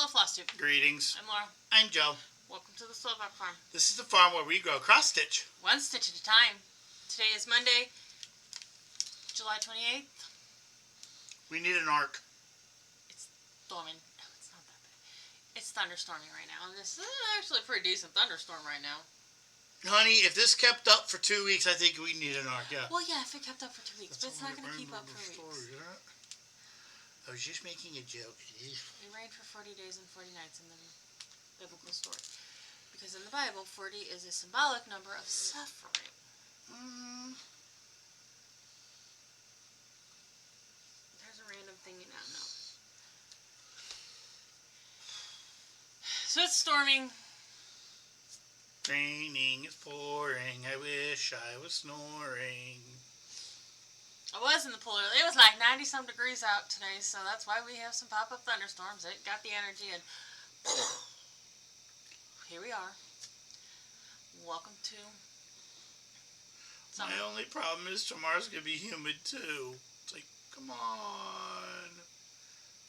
Hello, Flosstube. Greetings. I'm Laura. I'm Joe. Welcome to the Slovak Farm. This is the farm where we grow cross-stitch. One stitch at a time. Today is Monday, July 28th. We need an arc. It's storming. No, it's not that bad. It's thunderstorming right now. This is actually a pretty decent thunderstorm right now. Honey, if this kept up for 2 weeks, I think we need an arc, yeah. Well, yeah, if it kept up for 2 weeks, but it's not going to keep up for weeks. I was just making a joke. It rained for 40 days and 40 nights in the biblical story. Because in the Bible, 40 is a symbolic number of suffering. There's a random thing you now know. So it's storming. Raining is pouring. I wish I was snoring. I was in the pool. It was like 90-some degrees out today, so that's why we have some pop-up thunderstorms. It got the energy, and here we are. Welcome to summer. My only problem is tomorrow's going to be humid, too. It's like, come on.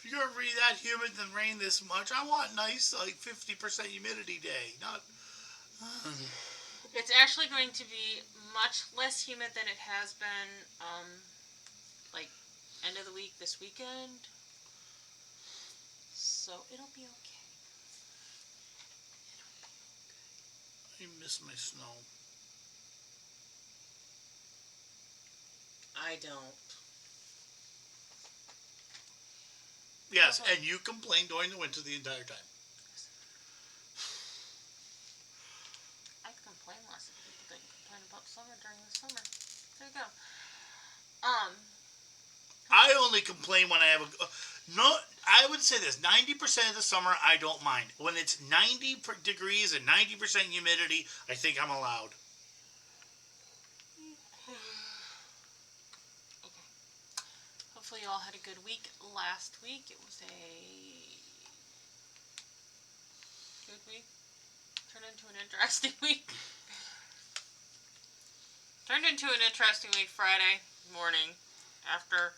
If you're going to be that humid and rain this much, I want nice, like, 50% humidity day, not... It's actually going to be much less humid than it has been, like, end of the week this weekend. So it'll be okay. I miss my snow. I don't. Yes, okay. And you complained during the winter the entire time. I complain less if people didn't complain about summer during the summer. There you go. I only complain when I have I would say this, 90% of the summer I don't mind. When it's 90 degrees and 90% humidity, I think I'm allowed. Okay. Hopefully you all had a good week last week. It was a good week. Turned into an interesting week. Turned into an interesting week Friday morning after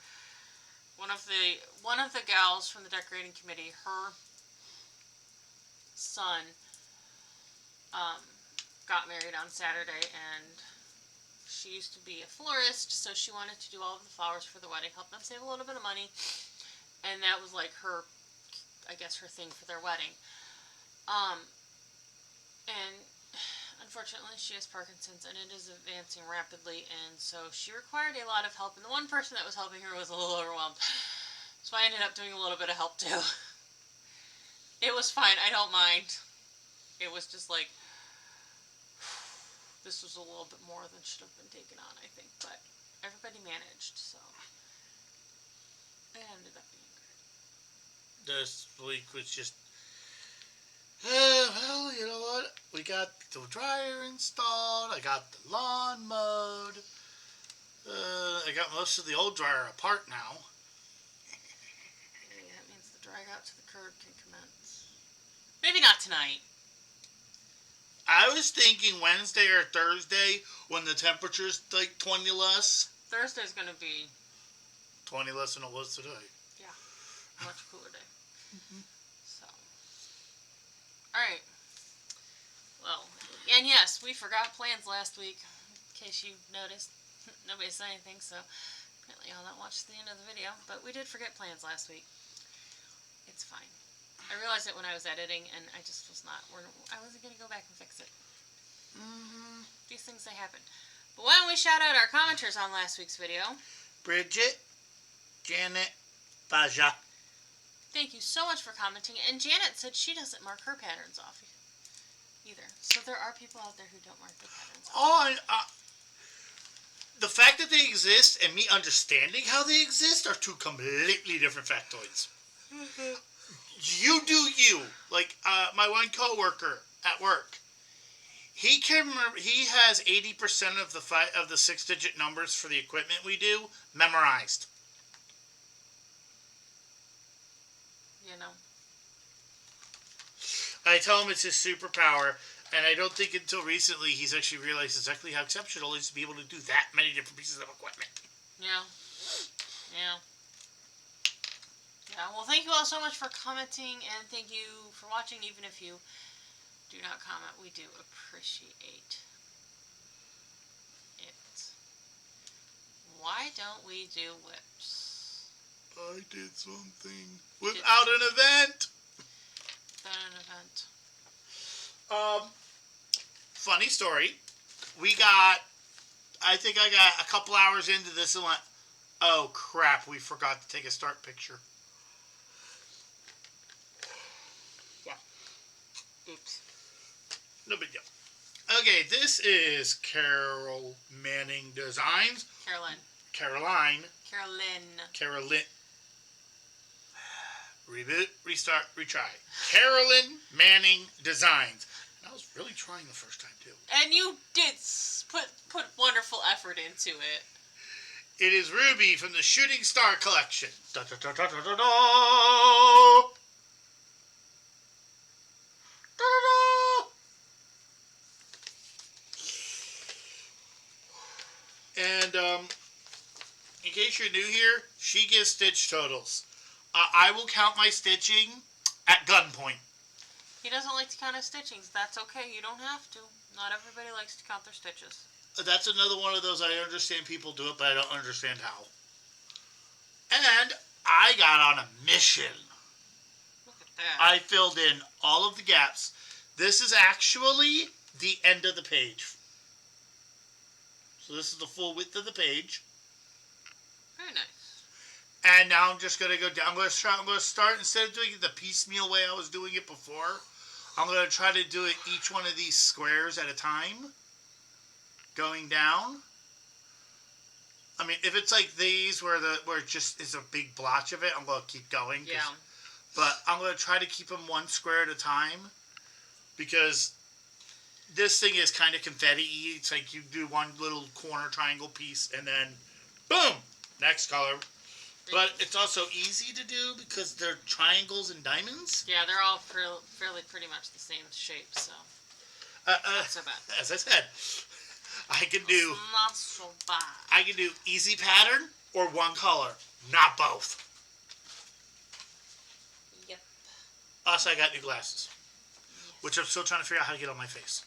one of the gals from the decorating committee, her son got married on Saturday, and she used to be a florist, so she wanted to do all of the flowers for the wedding, help them save a little bit of money, and that was like her, I guess, her thing for their wedding. And unfortunately, she has Parkinson's, and it is advancing rapidly, and so she required a lot of help, and the one person that was helping her was a little overwhelmed, so I ended up doing a little bit of help, too. It was fine. I don't mind. It was just like, this was a little bit more than should have been taken on, I think, but everybody managed, so it ended up being great. This week was just... well, you know what? We got the dryer installed. I got the lawn mowed. I got most of the old dryer apart now. That means the drag out to the curb can commence. Maybe not tonight. I was thinking Wednesday or Thursday when the temperature's like 20 less. Thursday's going to be 20 less than it was today. Yeah, much cooler day. Alright, well, and yes, we forgot plans last week, in case you noticed. Nobody said anything, so apparently y'all not watched the end of the video, but we did forget plans last week. It's fine. I realized it when I was editing, and I just was not, I wasn't going to go back and fix it. These things, they happen. But why don't we shout out our commenters on last week's video? Bridget, Janet, Baja. Thank you so much for commenting. And Janet said she doesn't mark her patterns off either. So there are people out there who don't mark their patterns off. The fact that they exist and me understanding how they exist are two completely different factoids. You do you. Like my one coworker at work. He can remember. He has 80% of the 6-digit numbers for the equipment we do memorized. You know. I tell him it's his superpower, and I don't think until recently he's actually realized exactly how exceptional it is to be able to do that many different pieces of equipment. Yeah. Yeah. Yeah, well, thank you all so much for commenting, and thank you for watching, even if you do not comment. We do appreciate it. Why don't we do whips? I did something without an event. Without an event. Funny story. I think I got a couple hours into this and went, oh crap, we forgot to take a start picture. Yeah. Oops. No big deal. Okay, this is Carol Manning Designs. Caroline. Reboot, restart, retry. Carolyn Manning Designs. And I was really trying the first time too. And you did put wonderful effort into it. It is Ruby from the Shooting Star Collection. Da, da, da, da, da, da, da. Da, da, da. And in case you're new here, she gives stitch totals. I will count my stitching at gunpoint. He doesn't like to count his stitchings. That's okay. You don't have to. Not everybody likes to count their stitches. That's another one of those, I understand people do it, but I don't understand how. And I got on a mission. Look at that. I filled in all of the gaps. This is actually the end of the page. So this is the full width of the page. Very nice. And now I'm just going to go down. I'm going to start, instead of doing it the piecemeal way I was doing it before, I'm going to try to do it each one of these squares at a time. Going down. I mean, if it's like these where it just is a big blotch of it, I'm going to keep going. Yeah. But I'm going to try to keep them one square at a time. Because this thing is kind of confetti-y. It's like you do one little corner triangle piece and then boom! Next color. But it's also easy to do because they're triangles and diamonds. Yeah, they're all fairly pretty much the same shape, so not so bad. As I said, I can do not so bad. I can do easy pattern or one color, not both. Yep. Also, I got new glasses, which I'm still trying to figure out how to get on my face.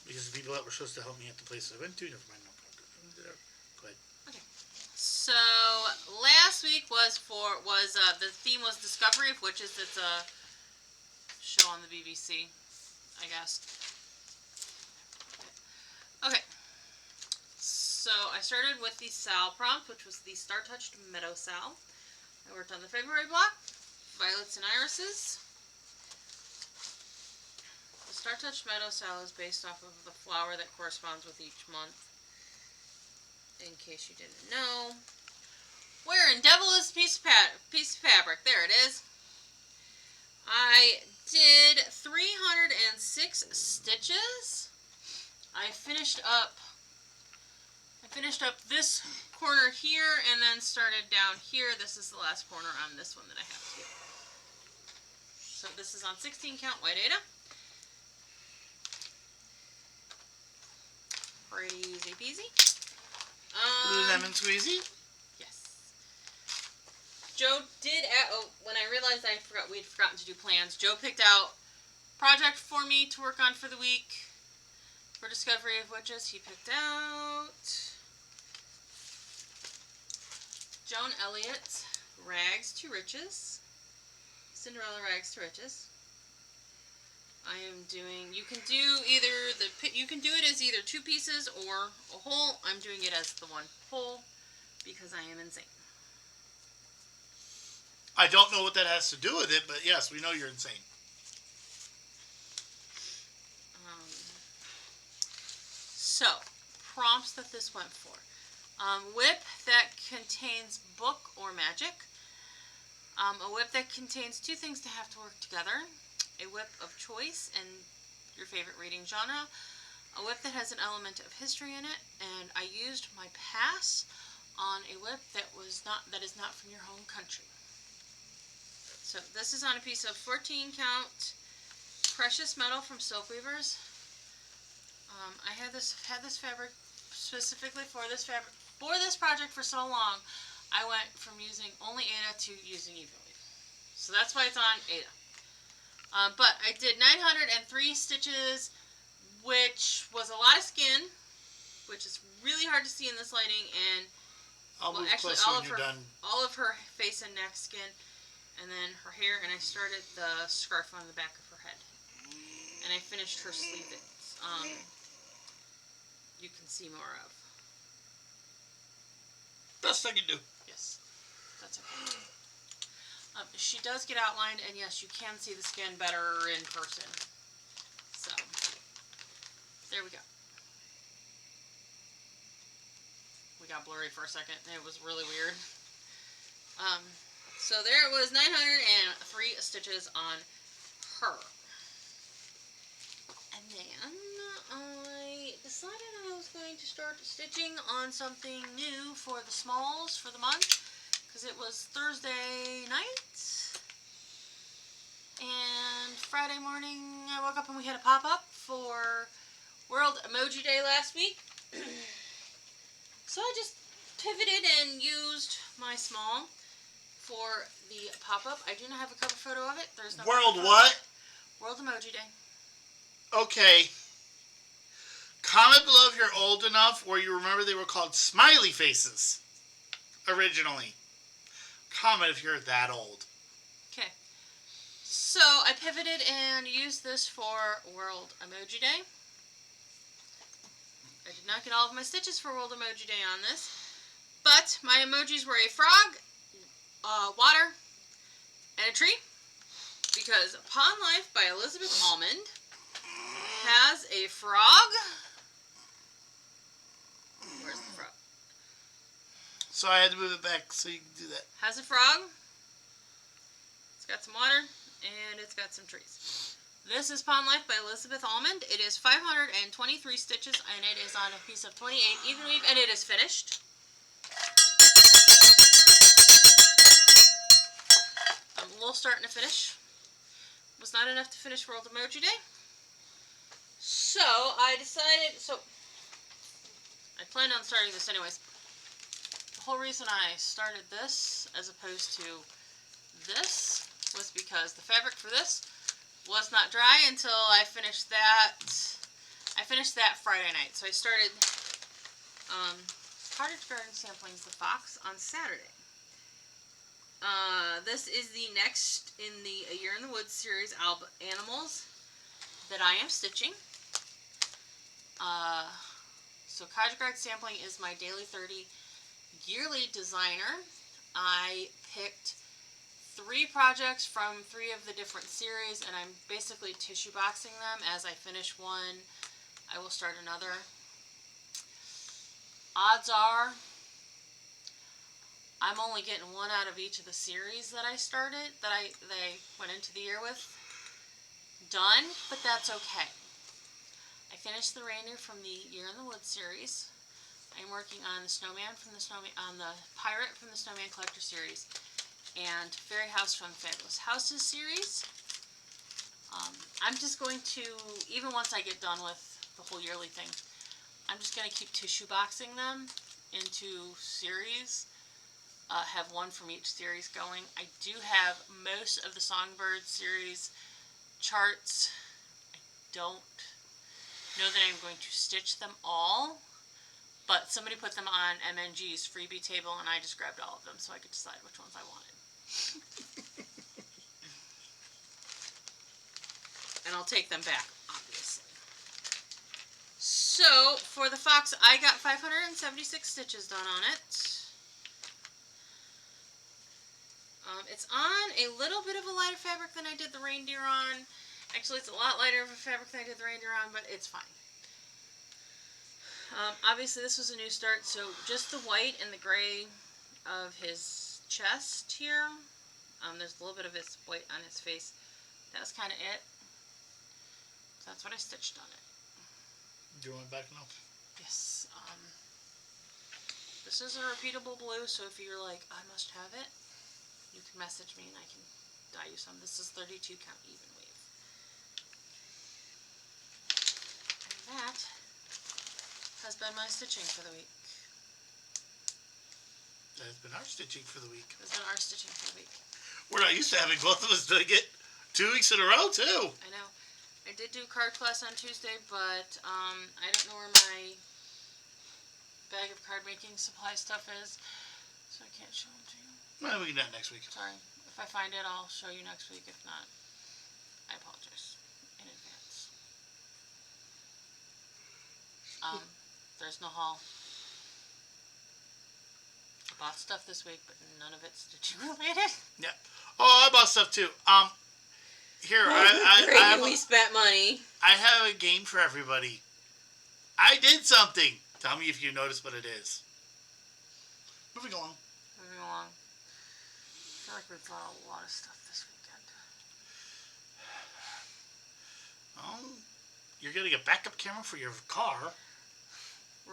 Because the people that were supposed to help me at the place I went to, never mind. Go ahead. Okay. So last week was the theme was Discovery of Witches. It's a show on the BBC, I guess. Okay. So I started with the Sal prompt, which was the Star Touched Meadow Sal. I worked on the February block, Violets and Irises. The Star Touched Meadow Sal is based off of the flower that corresponds with each month. In case you didn't know. Where in devil is piece of fabric? There it is. I did 306 stitches. I finished up this corner here and then started down here. This is the last corner on this one that I have to do. So this is on 16 count white Ada. Pretty easy peasy. Lemon squeezy? Yes. Joe did when I realized we'd forgotten to do plans, Joe picked out project for me to work on for the week for Discovery of Witches. He picked out Joan Elliott's Rags to Riches. Cinderella Rags to Riches. I am doing, you can do it as either two pieces or a whole. I'm doing it as the one whole because I am insane. I don't know what that has to do with it, but yes, we know you're insane. So, prompts that this went for. Whip that contains book or magic. A whip that contains two things to have to work together. A whip of choice and your favorite reading genre. A whip that has an element of history in it. And I used my pass on a whip that is not from your home country. So this is on a piece of 14 count precious metal from Silk Weavers. I had this fabric specifically for this project for so long. I went from using only Ada to using Even Weave. So that's why it's on Ada. But I did 903 stitches, which was a lot of skin, which is really hard to see in this lighting, and actually all of her face and neck skin, and then her hair, and I started the scarf on the back of her head. And I finished her sleeve that you can see more of. Best I can do. Yes, that's okay. She does get outlined, and yes, you can see the skin better in person. So, there we go. We got blurry for a second. It was really weird. So there it was, 903 stitches on her. And then I decided I was going to start stitching on something new for the smalls for the month, because it was Thursday night. And Friday morning I woke up and we had a pop-up for World Emoji Day last week. So I just pivoted and used my small for the pop-up. I do not have a cover photo of it. There's no World what? World Emoji Day. Okay. Comment below if you're old enough where you remember they were called smiley faces originally. Comment if you're that old. Okay. So I pivoted and used this for World Emoji Day. I did not get all of my stitches for World Emoji Day on this, but my emojis were a frog, water, and a tree, because Pond Life by Elizabeth Almond has a frog. Where's the frog? So I had to move it back so you can do that. Has a frog. It's got some water, and it's got some trees. This is Pond Life by Elizabeth Almond. It is 523 stitches, and it is on a piece of 28 even weave, and it is finished. I'm a little starting to finish. Was not enough to finish World Emoji Day. So I decided, I planned on starting this anyways. The whole reason I started this as opposed to this was because the fabric for this was not dry until I finished that. I finished that Friday night. So I started Cottage Garden Samplings, the Fox, on Saturday. This is the next in the A Year in the Woods series animals that I am stitching. So Cottage Garden Sampling is my daily 30 yearly designer. I picked 3 projects from 3 of the different series, and I'm basically tissue boxing them. As I finish one, I will start another. Odds are I'm only getting one out of each of the series that I started, they went into the year with, done, but that's okay. I finished the reindeer from the Year in the Woods series. I'm working on the snowman from the pirate from the Snowman Collector series, and Fairy House from the Fabulous Houses series. I'm just going to, even once I get done with the whole yearly thing, I'm just going to keep tissue boxing them into series. Have one from each series going. I do have most of the Songbird series charts. I don't know that I'm going to stitch them all, but somebody put them on MNG's freebie table, and I just grabbed all of them so I could decide which ones I wanted. And I'll take them back, obviously. So, for the Fox, I got 576 stitches done on it. It's on a little bit of a lighter fabric than I did the reindeer on. Actually, it's a lot lighter of a fabric than I did the reindeer on, but it's fine. Obviously, this was a new start, so just the white and the gray of his chest here. There's a little bit of his white on his face. That was kind of it. So that's what I stitched on it. Do you want it back now? Yes. This is a repeatable blue, so if you're like, I must have it, you can message me and I can dye you some. This is 32 count even weave. And that has been my stitching for the week. That has been our stitching for the week. That's been our stitching for the week. We're not used to having both of us doing it 2 weeks in a row, too. I know. I did do card class on Tuesday, but I don't know where my bag of card making supply stuff is, so I can't show them to you. Well, we can do that next week. Sorry. If I find it, I'll show you next week. If not, I apologize in advance. There's no haul. I bought stuff this week, but none of it's stitching related. Yeah. Oh, I bought stuff too. Here, We spent money. I have a game for everybody. I did something. Tell me if you notice what it is. Moving along. Moving along. I feel like we've bought a lot of stuff this weekend. You're getting a backup camera for your car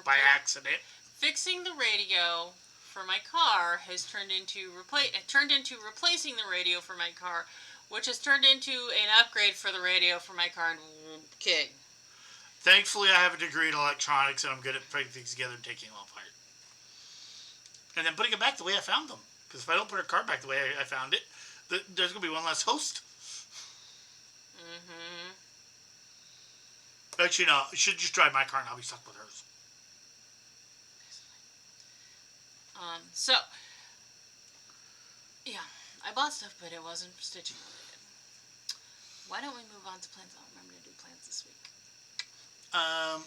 by accident. Fixing the radio for my car has turned into replacing the radio for my car, which has turned into an upgrade for the radio for my car. Okay. Thankfully, I have a degree in electronics, and I'm good at putting things together and taking them apart. And then putting it back the way I found them. Because if I don't put a card back the way I found it, there's going to be one less host. Mm-hmm. Actually, no. You should just drive my car, and I'll be stuck with hers. So, yeah, I bought stuff, but it wasn't stitching related. Why don't we move on to plans? I'll remember to do plans this week. I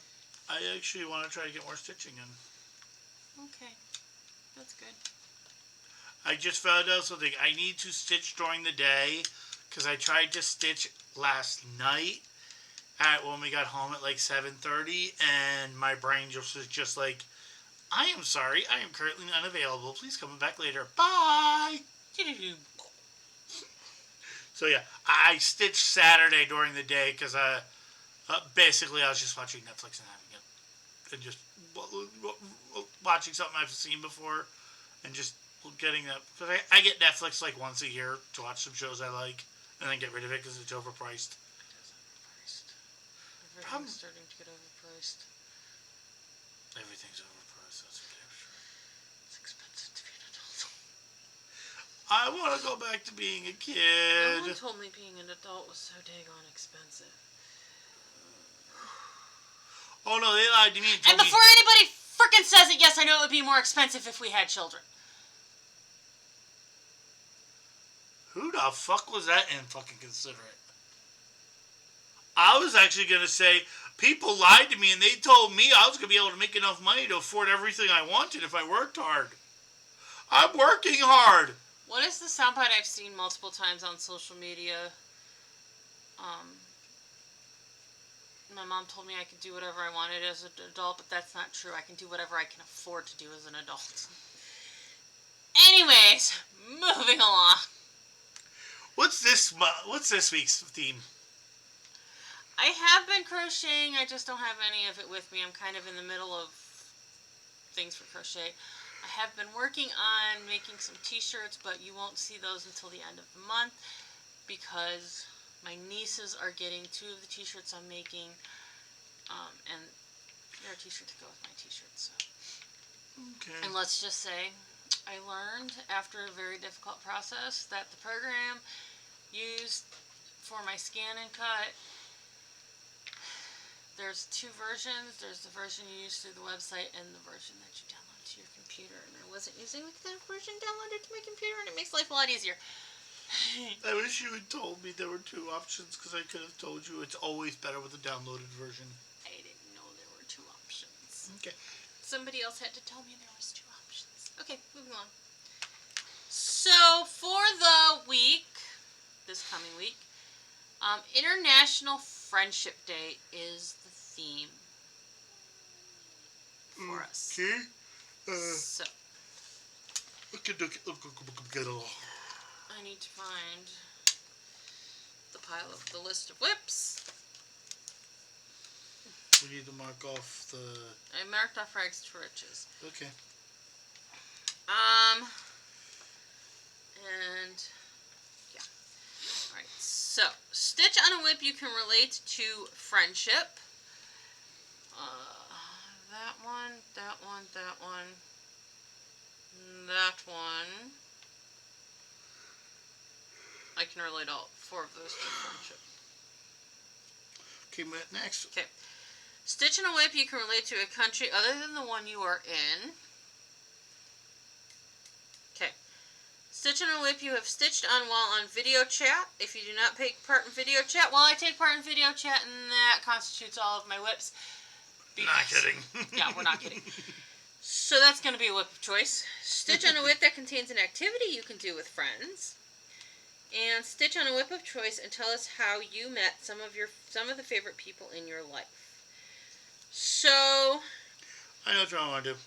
actually want to try to get more stitching in. Okay, that's good. I just found out something. I need to stitch during the day, because I tried to stitch last night when we got home at like 7:30, and my brain just was just like, I am sorry, I am currently unavailable. Please come back later. Bye! So yeah, I stitched Saturday during the day because basically I was just watching Netflix and having it. And just watching something I've seen before and just getting that. Because I get Netflix like once a year to watch some shows I like and then get rid of it because it's overpriced. Everything's starting to get overpriced. Everything's overpriced, that's for damn sure. It's expensive to be an adult. I want to go back to being a kid. No one told me being an adult was so daggone expensive. Oh no, they lied to me and before anybody frickin' says it, yes, I know it would be more expensive if we had children. Who the fuck was that fucking considerate? I was actually going to say, people lied to me and they told me I was going to be able to make enough money to afford everything I wanted if I worked hard. I'm working hard. What is the soundbite I've seen multiple times on social media? My mom told me I could do whatever I wanted as an adult, but that's not true. I can do whatever I can afford to do as an adult. Anyways, moving along. What's this week's theme? I have been crocheting. I just don't have any of it with me. I'm kind of in the middle of things for crochet. I have been working on making some t-shirts, but you won't see those until the end of the month because my nieces are getting 2 of the t-shirts I'm making, and they're a t-shirt to go with my t-shirts. So. Okay. And let's just say I learned after a very difficult process that the program used for my scan and cut, there's 2 versions. There's the version you use through the website and the version that you download to your computer. And I wasn't using that version downloaded to my computer, and it makes life a lot easier. I wish you had told me there were 2 options, because I could have told you it's always better with the downloaded version. I didn't know there were 2 options. Okay. Somebody else had to tell me there was 2 options. Okay, moving on. So, for the week, this coming week, International Friendship Day is the theme for us. Okay. So, I need to find the pile of the list of whips. We need to mark off the... I marked off rags to riches. Okay. And yeah. Alright, so stitch on a whip you can relate to friendship. That one, that one, that one. that one. I can relate all 4 of those to friendship. Okay, next. Okay. Stitch and a whip you can relate to a country other than the one you are in. Okay. Stitch and a whip you have stitched on while on video chat. If you do not take part in video chat, well, I take part in video chat, and that constitutes all of my whips. Not kidding. Yeah, we're not kidding. So that's going to be a whip of choice. Stitch on a whip that contains an activity you can do with friends. And stitch on a whip of choice and tell us how you met some of the favorite people in your life. So I know what I want to do.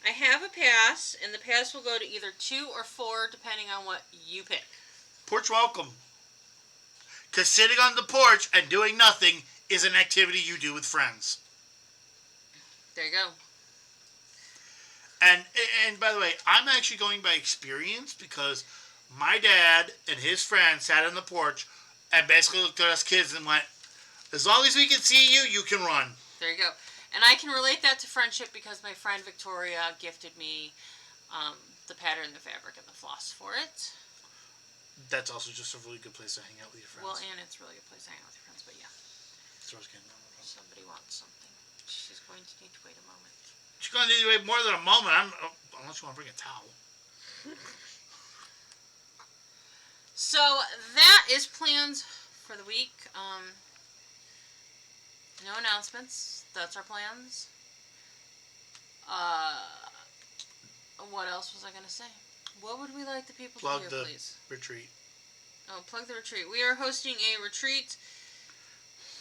I have a pass, and the pass will go to either 2 or 4, depending on what you pick. Porch welcome. Because sitting on the porch and doing nothing is an activity you do with friends. There you go. And by the way, I'm actually going by experience because my dad and his friend sat on the porch and basically looked at us kids and went, as long as we can see you, you can run. There you go. And I can relate that to friendship because my friend Victoria gifted me the pattern, the fabric, and the floss for it. That's also just a really good place to hang out with your friends. Well, and it's a really good place to hang out with your friends, but yeah. Somebody wants something. She's going to need to wait a moment. She's going to need to wait more than a moment, unless you want to bring a towel. So that is plans for the week. No announcements. That's our plans. What else was I going to say? What would we like the people to hear, please? Plug the retreat. Oh, plug the retreat. We are hosting a retreat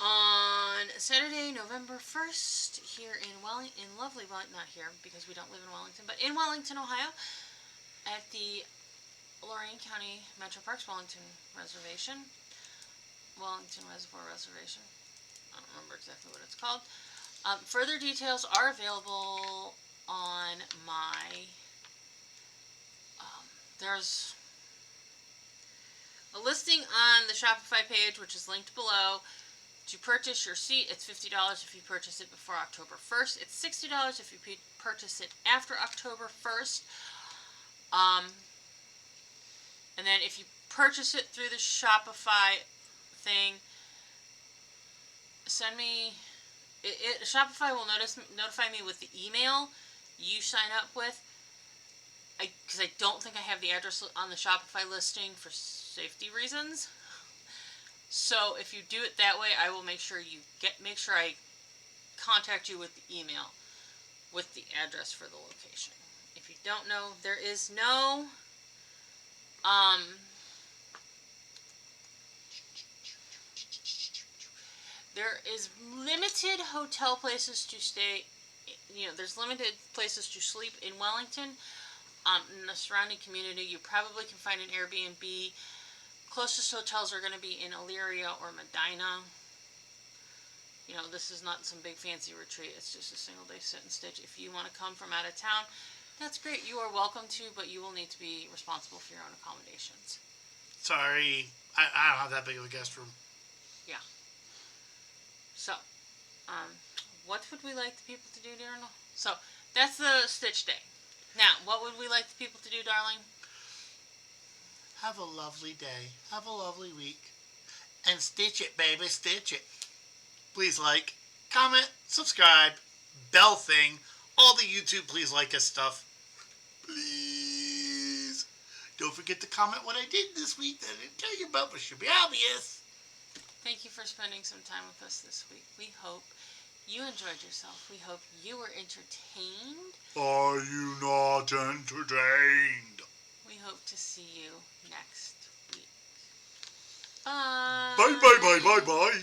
on Saturday, November 1st, here in lovely Wellington, not here because we don't live in Wellington, but in Wellington, Ohio, at the Lorain County Metro Parks Wellington Reservation. Wellington Reservoir Reservation. I don't remember exactly what it's called. Further details are available on my... there's a listing on the Shopify page, which is linked below. To purchase your seat, it's $50 if you purchase it before October 1st. It's $60 if you purchase it after October 1st. And then if you purchase it through the Shopify thing, send me... Shopify will notify me with the email you sign up with. Because I don't think I have the address on the Shopify listing for safety reasons. So if you do it that way, I will make sure I contact you with the email with the address for the location. If you don't know, there is no there is limited hotel places to stay. There's limited places to sleep in Wellington. In the surrounding community, you probably can find an Airbnb. Closest hotels are going to be in Elyria or Medina. This is not some big fancy retreat. It's just a single day sit and stitch. If you want to come from out of town, that's great. You are welcome to, but you will need to be responsible for your own accommodations. Sorry, I don't have that big of a guest room. Yeah. So, what would we like the people to do, Darren? So, that's the stitch day. Now, what would we like the people to do, darling? Have a lovely day. Have a lovely week. And stitch it, baby. Stitch it. Please like, comment, subscribe, bell thing, all the YouTube please like us stuff. Please. Don't forget to comment what I did this week that I didn't tell you about, but should be obvious. Thank you for spending some time with us this week. We hope you enjoyed yourself. We hope you were entertained. Are you not entertained? We hope to see you next week. Bye. Bye, bye, bye, bye, bye.